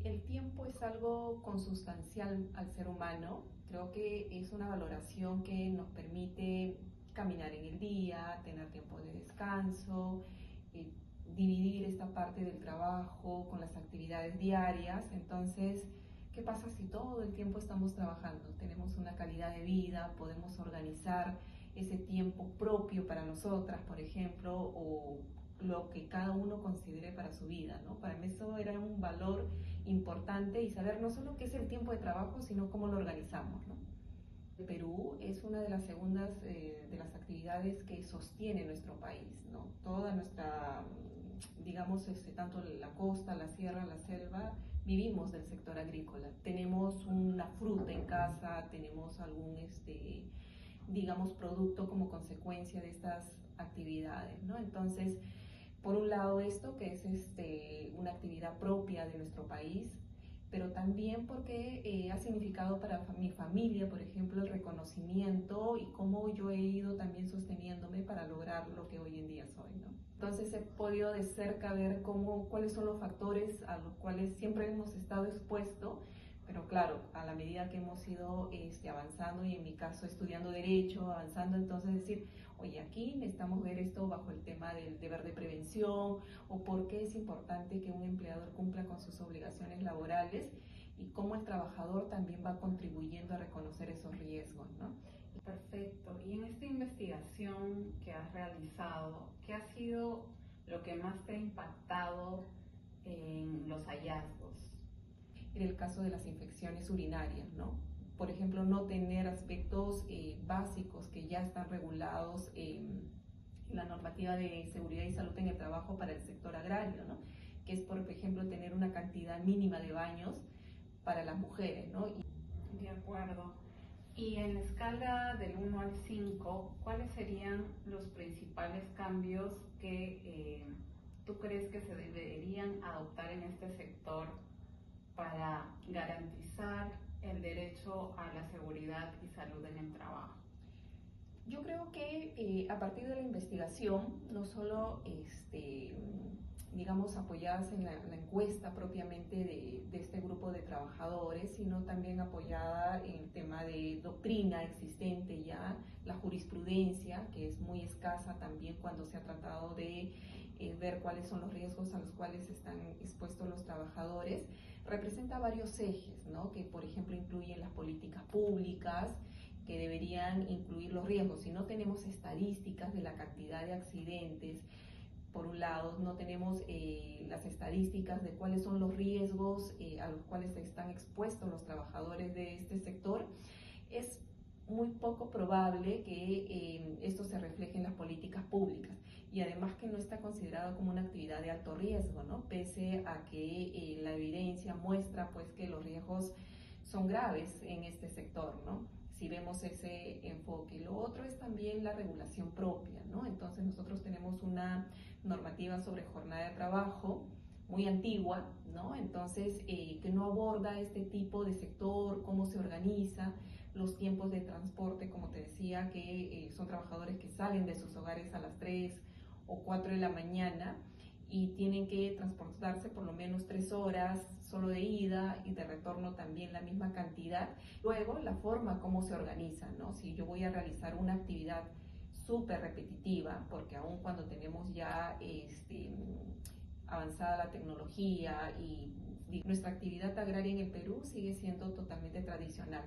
El tiempo es algo consustancial al ser humano. Creo que es una valoración que nos permite caminar en el día, tener tiempo de descanso, eh, dividir esta parte del trabajo con las actividades diarias. Entonces, ¿qué pasa si todo el tiempo estamos trabajando? Tenemos una calidad de vida, podemos organizar ese tiempo propio para nosotras, por ejemplo, o lo que cada uno considere para su vida, ¿no? Para mí eso era un valor importante y saber no solo qué es el tiempo de trabajo, sino cómo lo organizamos, ¿no? El Perú es una de las segundas de las actividades que sostiene nuestro país, ¿no? Toda nuestra, digamos, tanto la costa, la sierra, la selva, vivimos del sector agrícola. Tenemos una fruta en casa, tenemos algún, digamos, producto como consecuencia de estas actividades, ¿no? Entonces, por un lado esto, que es una actividad propia de nuestro país, pero también porque ha significado para mi familia, por ejemplo, el reconocimiento y cómo yo he ido también sosteniéndome para lograr lo que hoy en día soy, ¿no? Entonces he podido de cerca ver cuáles son los factores a los cuales siempre hemos estado expuestos, pero claro, a la medida que hemos ido avanzando y en mi caso estudiando Derecho, avanzando, entonces decir, oye, aquí necesitamos ver esto bajo el tema del deber de prevención o por qué es importante que un empleador cumpla con sus obligaciones laborales y cómo el trabajador también va contribuyendo a reconocer esos riesgos, ¿no? Perfecto. Y en esta investigación que has realizado, ¿qué ha sido lo que más te ha impactado en los hallazgos? En el caso de las infecciones urinarias, ¿no? Por ejemplo, no tener aspectos básicos que ya están regulados en la normativa de seguridad y salud en el trabajo para el sector agrario, ¿no? Que es, por ejemplo, tener una cantidad mínima de baños para las mujeres, ¿no? De acuerdo. Y en la escala del 1 al 5, ¿cuáles serían los principales cambios que tú crees que se deberían adoptar en este sector para garantizar el derecho a la seguridad y salud en el trabajo? Yo creo que a partir de la investigación, no solo digamos apoyadas en la encuesta propiamente de este grupo de trabajadores, sino también apoyada en el tema de doctrina existente ya, la jurisprudencia, que es muy escasa también cuando se ha tratado de ver cuáles son los riesgos a los cuales están expuestos los trabajadores, representa varios ejes, ¿no? Que por ejemplo incluyen las políticas públicas, que deberían incluir los riesgos. Si no tenemos estadísticas de la cantidad de accidentes, por un lado, no tenemos las estadísticas de cuáles son los riesgos a los cuales están expuestos los trabajadores de este sector, es muy poco probable que esto se refleje en las políticas públicas y además que no está considerado como una actividad de alto riesgo, ¿no? Pese a que la evidencia muestra pues que los riesgos son graves en este sector, ¿no? Si vemos ese enfoque. Lo otro es también la regulación propia, ¿no? Entonces nosotros tenemos una normativa sobre jornada de trabajo muy antigua, ¿no? Entonces, que no aborda este tipo de sector, cómo se organiza, los tiempos de transporte, como te decía, que son trabajadores que salen de sus hogares a las 3 o 4 de la mañana y tienen que transportarse por lo menos 3 horas solo de ida y de retorno también la misma cantidad. Luego, la forma como se organiza, ¿no? Si yo voy a realizar una actividad súper repetitiva, porque aun cuando tenemos ya avanzada la tecnología y nuestra actividad agraria en el Perú sigue siendo totalmente tradicional,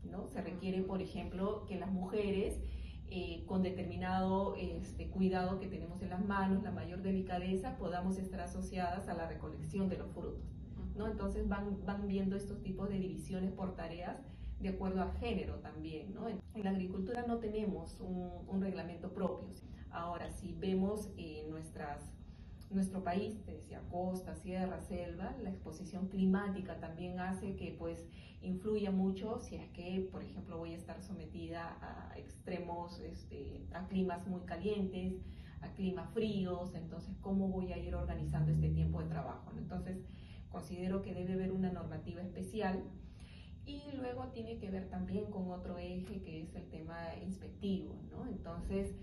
¿no? Se requiere, por ejemplo, que las mujeres con determinado cuidado que tenemos en las manos, la mayor delicadeza, podamos estar asociadas a la recolección de los frutos, ¿no? Entonces van viendo estos tipos de divisiones por tareas de acuerdo a género también, ¿no? En la agricultura no tenemos un reglamento propio. Ahora, si vemos nuestro país, te decía, costa, sierra, selva, la exposición climática también hace que pues influya mucho si es que, por ejemplo, voy a estar sometida a extremos, a climas muy calientes, a climas fríos, entonces cómo voy a ir organizando este tiempo de trabajo, ¿no? Entonces considero que debe haber una normativa especial y luego tiene que ver también con otro eje que es el tema inspectivo, ¿no? Entonces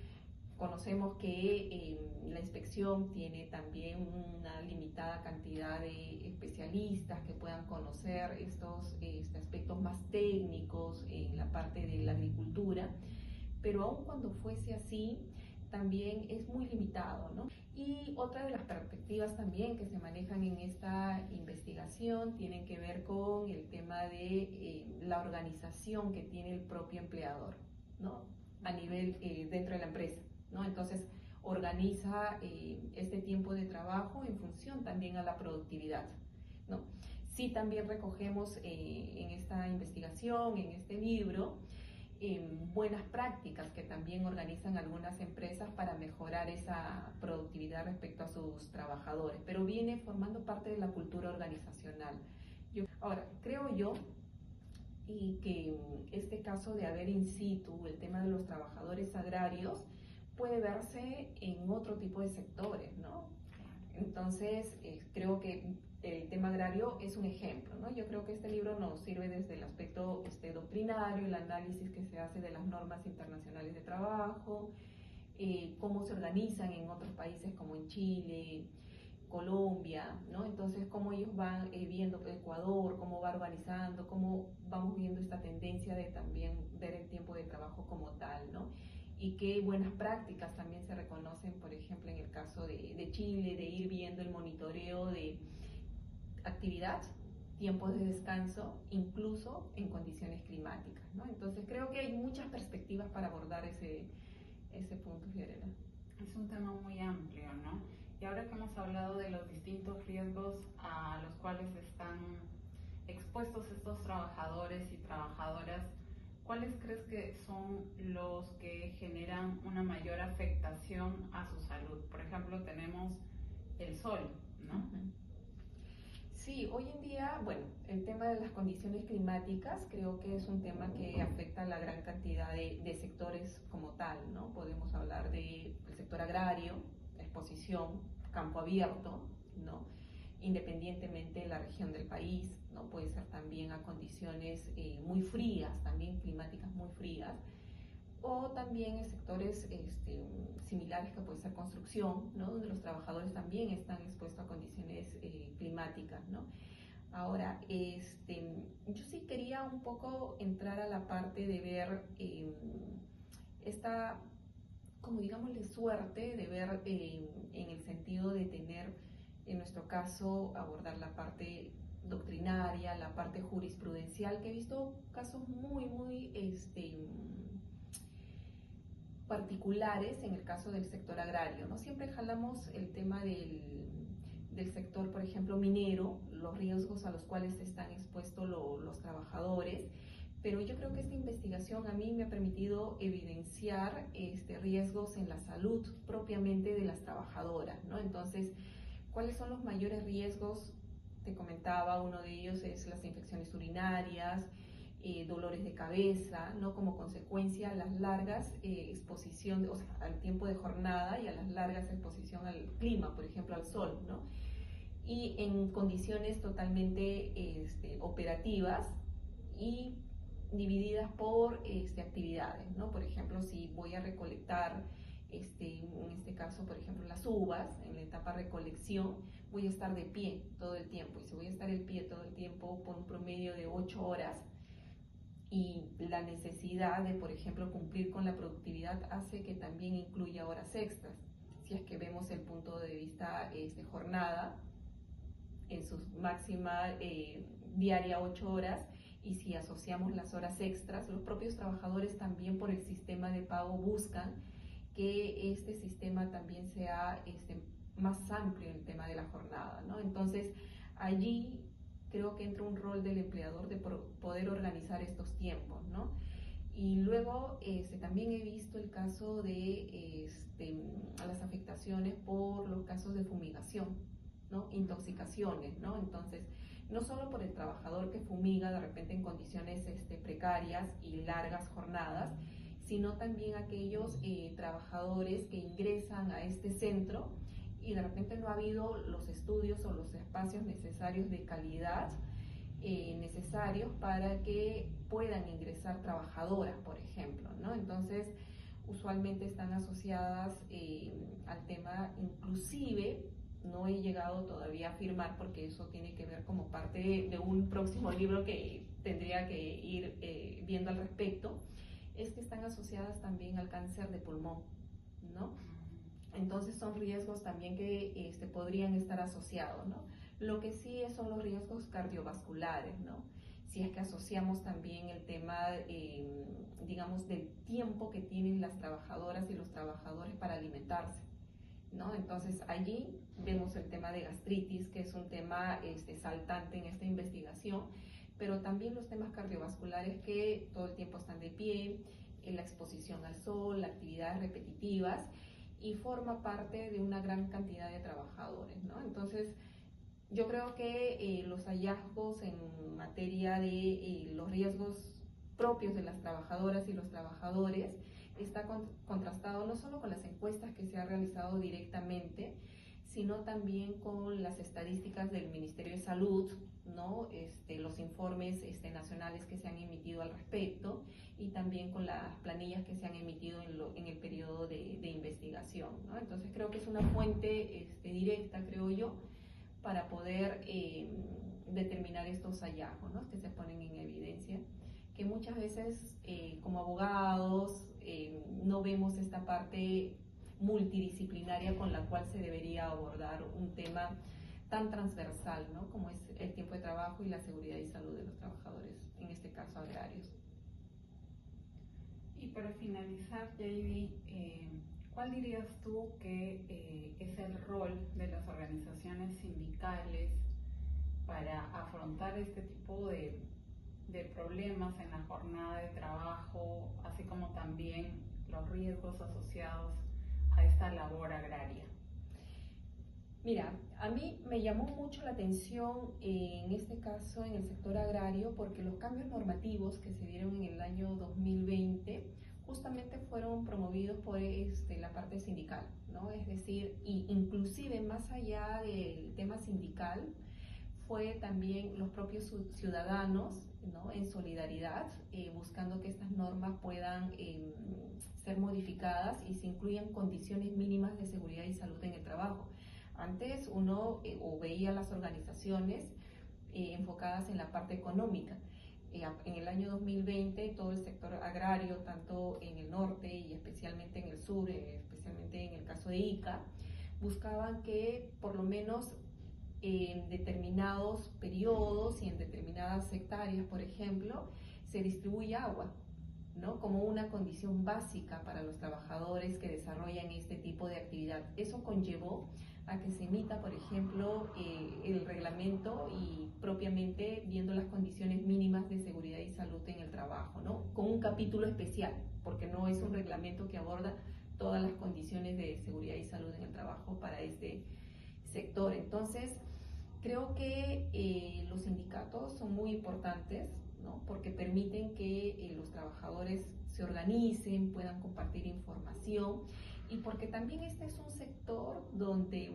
conocemos que la inspección tiene también una limitada cantidad de especialistas que puedan conocer estos aspectos más técnicos en la parte de la agricultura, pero aun cuando fuese así, también es muy limitado, ¿no? Y otra de las perspectivas también que se manejan en esta investigación tienen que ver con el tema de la organización que tiene el propio empleador, ¿no? A nivel dentro de la empresa, ¿no? Entonces, organiza este tiempo de trabajo en función también a la productividad, ¿no? Sí, también recogemos en esta investigación, en este libro, buenas prácticas que también organizan algunas empresas para mejorar esa productividad respecto a sus trabajadores, pero viene formando parte de la cultura organizacional. Ahora, creo yo y que este caso de haber in situ el tema de los trabajadores agrarios puede verse en otro tipo de sectores, ¿no? Entonces, creo que el tema agrario es un ejemplo, ¿no? Yo creo que este libro nos sirve desde el aspecto doctrinario, el análisis que se hace de las normas internacionales de trabajo, cómo se organizan en otros países como en Chile, Colombia, ¿no? Entonces, cómo ellos van viendo Ecuador, cómo va organizando, cómo vamos viendo esta tendencia de también ver el tiempo de trabajo como tal, ¿no? Y qué buenas prácticas también se reconocen, por ejemplo, en el caso de Chile, de ir viendo el monitoreo de actividad, tiempos de descanso, incluso en condiciones climáticas, ¿no? Entonces, creo que hay muchas perspectivas para abordar ese punto, Fiorella. Es un tema muy amplio, ¿no? Y ahora que hemos hablado de los distintos riesgos a los cuales están expuestos estos trabajadores y trabajadoras, ¿cuáles crees que son los que generan una mayor afectación a su salud? Por ejemplo, tenemos el sol, ¿no? Sí, hoy en día, bueno, el tema de las condiciones climáticas creo que es un tema que afecta a la gran cantidad de sectores como tal, ¿no? Podemos hablar del sector agrario, exposición, campo abierto, ¿no? Independientemente de la región del país, ¿no? Puede ser también a condiciones muy frías, también climáticas muy frías, o también en sectores similares que puede ser construcción, ¿no? Donde los trabajadores también están expuestos a condiciones climáticas, ¿no? Ahora, yo sí quería un poco entrar a la parte de ver esta, como digámosle, suerte de ver en el sentido de tener, en nuestro caso, abordar la parte doctrinaria, la parte jurisprudencial, que he visto casos muy particulares en el caso del sector agrario, ¿no? Siempre jalamos el tema del sector, por ejemplo, minero, los riesgos a los cuales están expuestos los trabajadores, pero yo creo que esta investigación a mí me ha permitido evidenciar riesgos en la salud propiamente de las trabajadoras, ¿no? Entonces, ¿cuáles son los mayores riesgos? Te comentaba, uno de ellos es las infecciones urinarias, dolores de cabeza, ¿no? Como consecuencia a las largas exposición, o sea, al tiempo de jornada y a las largas exposición al clima, por ejemplo, al sol, ¿no? Y en condiciones totalmente operativas y divididas por actividades, ¿no? Por ejemplo, si voy a recolectar, en este caso, por ejemplo, las uvas, en la etapa recolección, voy a estar de pie todo el tiempo. Y si voy a estar de pie todo el tiempo por un promedio de 8 horas, y la necesidad de, por ejemplo, cumplir con la productividad hace que también incluya horas extras. Si es que vemos el punto de vista jornada, en su máxima diaria 8 horas, y si asociamos las horas extras, los propios trabajadores también por el sistema de pago buscan que este sistema también sea más amplio en el tema de la jornada, ¿no? Entonces, allí creo que entra un rol del empleador de poder organizar estos tiempos, ¿no? Y luego también he visto el caso de las afectaciones por los casos de fumigación, ¿no? Intoxicaciones, ¿no? Entonces, no solo por el trabajador que fumiga de repente en condiciones precarias y largas jornadas, sino también aquellos trabajadores que ingresan a este centro y de repente no ha habido los estudios o los espacios necesarios de calidad necesarios para que puedan ingresar trabajadoras, por ejemplo, ¿no? Entonces, usualmente están asociadas al tema, inclusive no he llegado todavía a afirmar porque eso tiene que ver como parte de un próximo libro que tendría que ir viendo al respecto, es que están asociadas también al cáncer de pulmón, ¿no? Entonces son riesgos también que podrían estar asociados, ¿no? Lo que sí son los riesgos cardiovasculares, ¿no? Si es que asociamos también el tema, digamos, del tiempo que tienen las trabajadoras y los trabajadores para alimentarse, ¿no? Entonces allí vemos el tema de gastritis, que es un tema saltante en esta investigación, pero también los temas cardiovasculares que todo el tiempo están de pie, la exposición al sol, las actividades repetitivas, y forma parte de una gran cantidad de trabajadores, ¿no? Entonces, yo creo que los hallazgos en materia de los riesgos propios de las trabajadoras y los trabajadores está contrastado no solo con las encuestas que se han realizado directamente, sino también con las estadísticas del Ministerio de Salud, ¿no? Los informes nacionales que se han emitido al respecto, y también con las planillas que se han emitido en el periodo de investigación, ¿no? Entonces creo que es una fuente directa, creo yo, para poder determinar estos hallazgos, ¿no? Que se ponen en evidencia, que muchas veces como abogados no vemos esta parte multidisciplinaria con la cual se debería abordar un tema tan transversal, ¿no? Como es el tiempo de trabajo y la seguridad y salud de los trabajadores, en este caso agrarios. Y para finalizar, JD, ¿cuál dirías tú que es el rol de las organizaciones sindicales para afrontar este tipo de problemas en la jornada de trabajo, así como también los riesgos asociados a esta labor agraria? Mira, a mí me llamó mucho la atención en este caso en el sector agrario porque los cambios normativos que se dieron en el año 2020 justamente fueron promovidos por la parte sindical, ¿no? Es decir, inclusive más allá del tema sindical, fue también los propios ciudadanos, ¿no? En solidaridad, buscando que estas normas puedan ser modificadas y se incluyan condiciones mínimas de seguridad y salud en el trabajo. Antes uno o veía las organizaciones enfocadas en la parte económica. En el año 2020 todo el sector agrario, tanto en el norte y especialmente en el sur, especialmente en el caso de Ica, buscaban que por lo menos en determinados periodos y en determinadas hectáreas, por ejemplo, se distribuya agua, ¿no? Como una condición básica para los trabajadores que desarrollan este tipo de actividad. Eso conllevó a que se emita, por ejemplo, el reglamento y propiamente viendo las condiciones mínimas de seguridad y salud en el trabajo, ¿no? Con un capítulo especial, porque no es un reglamento que aborda todas las condiciones de seguridad y salud en el trabajo para este sector. Entonces, creo que los sindicatos son muy importantes, ¿no? Porque permiten que los trabajadores se organicen, puedan compartir información, y porque también este es un sector donde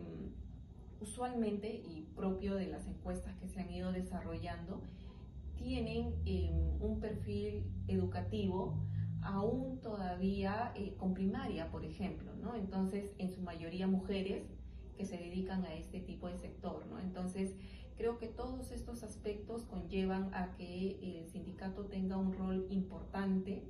usualmente, y propio de las encuestas que se han ido desarrollando, tienen un perfil educativo aún todavía con primaria, por ejemplo, ¿no? Entonces, en su mayoría mujeres que se dedican a este tipo de sector, ¿no? Entonces, creo que todos estos aspectos conllevan a que el sindicato tenga un rol importante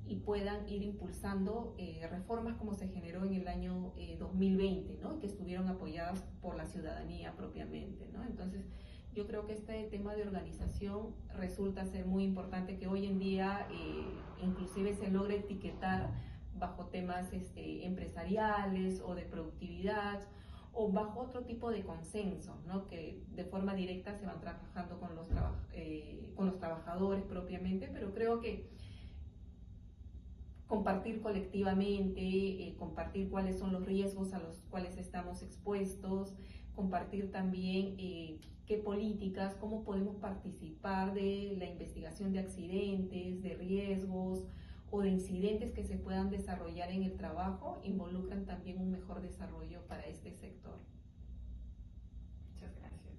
y puedan ir impulsando reformas como se generó en el año 2020, ¿no? Que estuvieron apoyadas por la ciudadanía propiamente, ¿no? Entonces, yo creo que este tema de organización resulta ser muy importante, que hoy en día inclusive se logre etiquetar bajo temas empresariales o de productividad, o bajo otro tipo de consenso, ¿no? Que de forma directa se van trabajando con los trabajadores propiamente, pero creo que compartir colectivamente, compartir cuáles son los riesgos a los cuales estamos expuestos, compartir también qué políticas, cómo podemos participar de la investigación de accidentes, de riesgos o de incidentes que se puedan desarrollar en el trabajo, involucran también un mejor desarrollo para este sector.